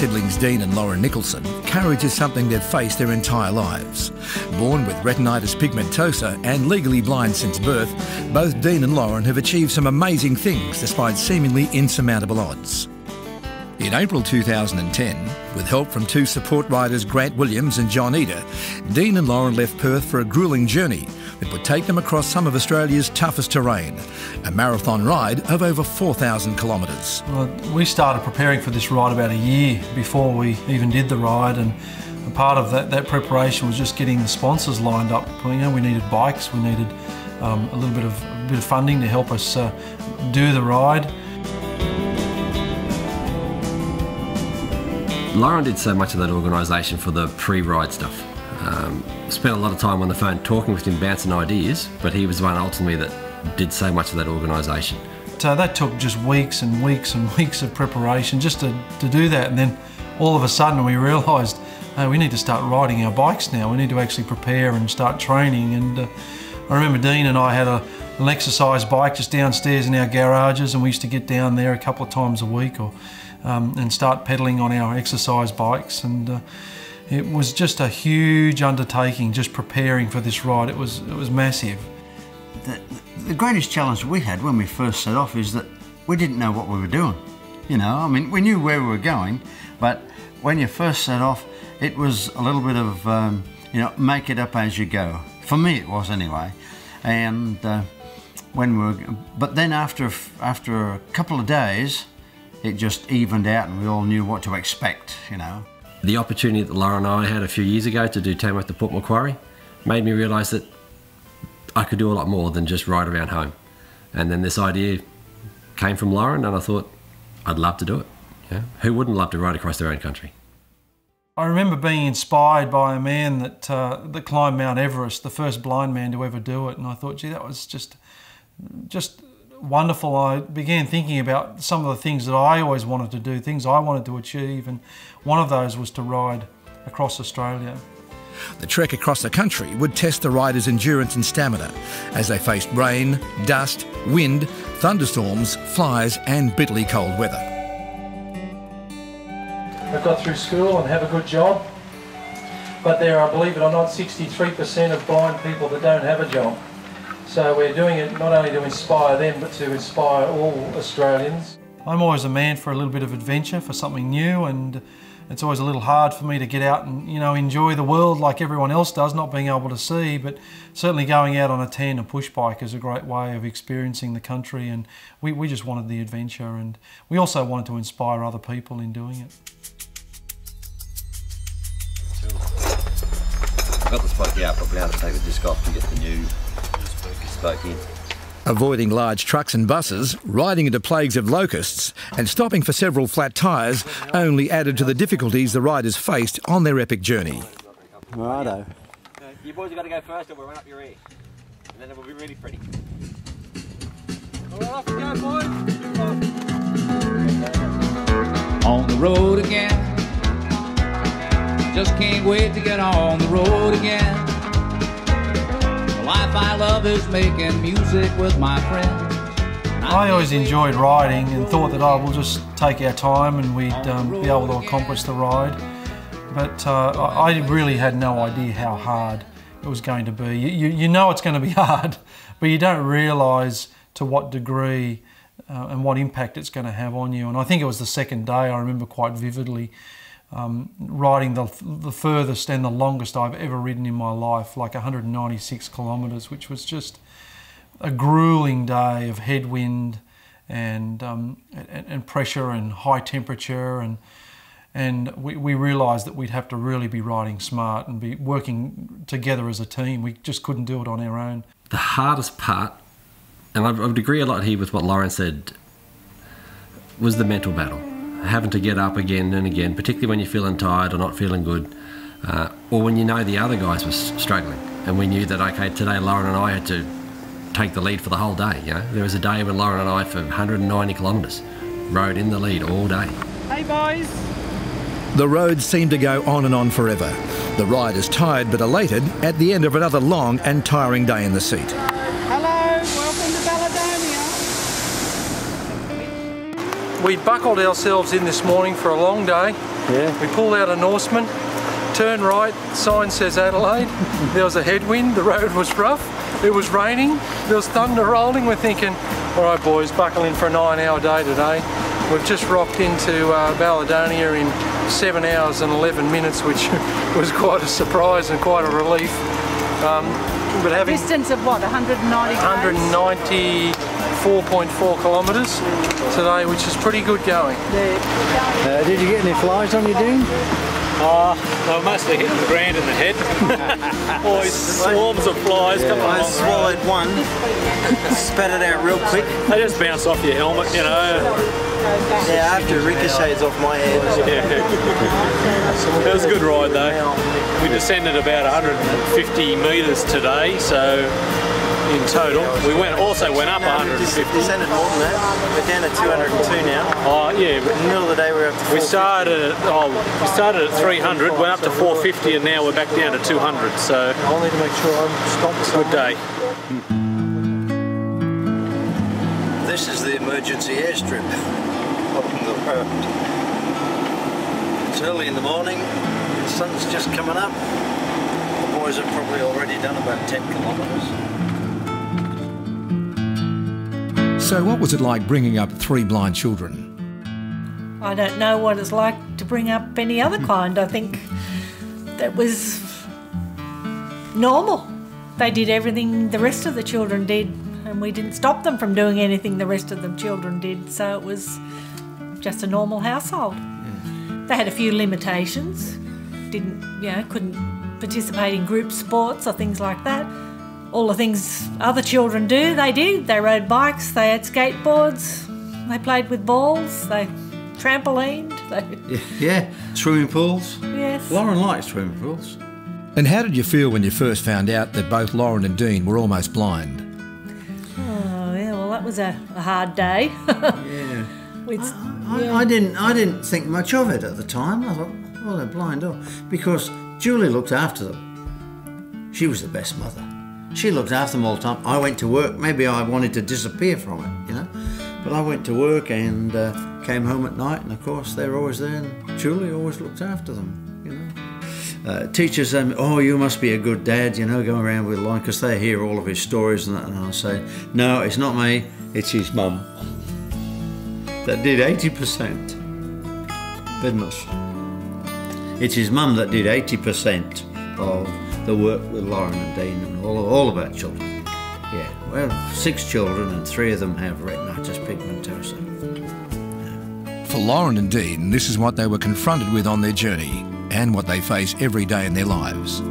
siblings Dean and Lauren Nicholson, courage is something they've faced their entire lives. Born with retinitis pigmentosa and legally blind since birth, both Dean and Lauren have achieved some amazing things despite seemingly insurmountable odds. In April 2010, with help from two support riders Grant Williams and John Eder, Dean and Lauren left Perth for a gruelling journey that would take them across some of Australia's toughest terrain, a marathon ride of over 4,000 kilometres. Well, we started preparing for this ride about a year before we even did the ride, and a part of that preparation was just getting the sponsors lined up. You know, we needed bikes, we needed a little bit of funding to help us do the ride. Lauren did so much of that organisation for the pre-ride stuff. Spent a lot of time on the phone talking with him, bouncing ideas, but he was the one ultimately that did so much of that organisation. So that took just weeks and weeks and weeks of preparation just to do that, and then all of a sudden we realised, hey, we need to start riding our bikes now. We need to actually prepare and start training. And I remember Dean and I had an exercise bike just downstairs in our garages, and we used to get down there a couple of times a week and start pedalling on our exercise bikes. And it was just a huge undertaking, just preparing for this ride. It was massive. The greatest challenge we had when we first set off is that we didn't know what we were doing. You know, I mean, we knew where we were going, but when you first set off, it was a little bit of, you know, make it up as you go. For me, it was anyway. And but then after a couple of days, it just evened out, and we all knew what to expect, you know. The opportunity that Lauren and I had a few years ago to do Tamworth to Port Macquarie made me realise that I could do a lot more than just ride around home. And then this idea came from Lauren, and I thought, I'd love to do it. Yeah? Who wouldn't love to ride across their own country? I remember being inspired by a man that climbed Mount Everest, the first blind man to ever do it, and I thought, gee, that was just wonderful. I began thinking about some of the things that I always wanted to do, things I wanted to achieve, and one of those was to ride across Australia. The trek across the country would test the riders' endurance and stamina as they faced rain, dust, wind, thunderstorms, flies and bitterly cold weather. I've got through school and have a good job, but there are, believe it or not, 63% of blind people that don't have a job. So we're doing it not only to inspire them, but to inspire all Australians. I'm always a man for a little bit of adventure, for something new, and it's always a little hard for me to get out and, you know, enjoy the world like everyone else does, not being able to see, but certainly going out on a tandem push bike is a great way of experiencing the country, and we just wanted the adventure, and we also wanted to inspire other people in doing it. I've got the spoke out, but we have to take the disc off to get the new spoke in. Avoiding large trucks and buses, riding into plagues of locusts and stopping for several flat tyres only added to the difficulties the riders faced on their epic journey. Righto. You boys have got to go first, or we'll run up your ear. And then it will be really pretty. All right, off we go, boys. On the road again. Just can't wait to get on the road again. The life I love is making music with my friends. I always enjoyed riding and thought that, oh, we'll just take our time and we'd be able to accomplish the ride. But I really had no idea how hard it was going to be. You know it's going to be hard, but you don't realise to what degree and what impact it's going to have on you. And I think it was the second day, I remember quite vividly, riding the furthest and the longest I've ever ridden in my life, like 196 kilometres, which was just a gruelling day of headwind and pressure and high temperature, and we realised that we'd have to really be riding smart and be working together as a team. We just couldn't do it on our own. The hardest part, and I would agree a lot here with what Lauren said, was the mental battle. Having to get up again and again, particularly when you're feeling tired or not feeling good, or when you know the other guys were struggling, and we knew that, okay, today Lauren and I had to take the lead for the whole day. You know, there was a day when Lauren and I, for 190 kilometres, rode in the lead all day. Hey boys! The roads seemed to go on and on forever. The riders tired but elated at the end of another long and tiring day in the seat. Hello, welcome to Baladonia. We buckled ourselves in this morning for a long day. Yeah. We pulled out a Norseman, turn right, sign says Adelaide. There was a headwind, the road was rough, it was raining, there was thunder rolling. We're thinking, all right boys, buckle in for a 9-hour day today. We've just rocked into Balladonia in 7 hours and 11 minutes, which was quite a surprise and quite a relief. But having Distance of what, 190 194.4 kilometres today, which is pretty good going. Did you get any flies on your dune? They were mostly hitting the ground in the head. Always swarms of flies coming along. I swallowed one, spat it out real quick. They just bounce off your helmet, you know. Yeah, after it ricochets off my head. Yeah. It was a good ride though. We descended about 150 metres today, so in total. We also went up 150. Descended more than that. We're down to 202 now. Oh yeah. In the middle of the day we're up to 450. We started at 300, went up to 450, and now we're back down to 200. So I'll need to make sure I'm stopped. good day. This is the emergency airstrip up in the road. It's early in the morning, the sun's just coming up. The boys have probably already done about 10 kilometres. So what was it like bringing up 3 blind children? I don't know what it's like to bring up any other kind. I think that was normal. They did everything the rest of the children did, and we didn't stop them from doing anything the rest of the children did, so it was just a normal household. They had a few limitations, couldn't participate in group sports or things like that. All the things other children do, they did. They rode bikes, they had skateboards, they played with balls, they trampolined. Yeah, swimming pools. Yes. Lauren likes swimming pools. And how did you feel when you first found out that both Lauren and Dean were almost blind? Oh yeah, well that was a hard day. Yeah. I didn't think much of it at the time. I thought, well, they're blind, because Julie looked after them. She was the best mother. She looked after them all the time. I went to work. Maybe I wanted to disappear from it, But I went to work and came home at night, and of course they're always there. And Julie always looked after them, Teachers say, "Oh, you must be a good dad, going around with Lauren," because they hear all of his stories and that. And I say, "No, it's not me. It's his mum that did 80%. Goodness, it's his mum that did 80% of the work with Lauren and Dean and all about children." Yeah, well, 6 children and 3 of them have retinitis pigmentosa. For Lauren and Dean, this is what they were confronted with on their journey and what they face every day in their lives.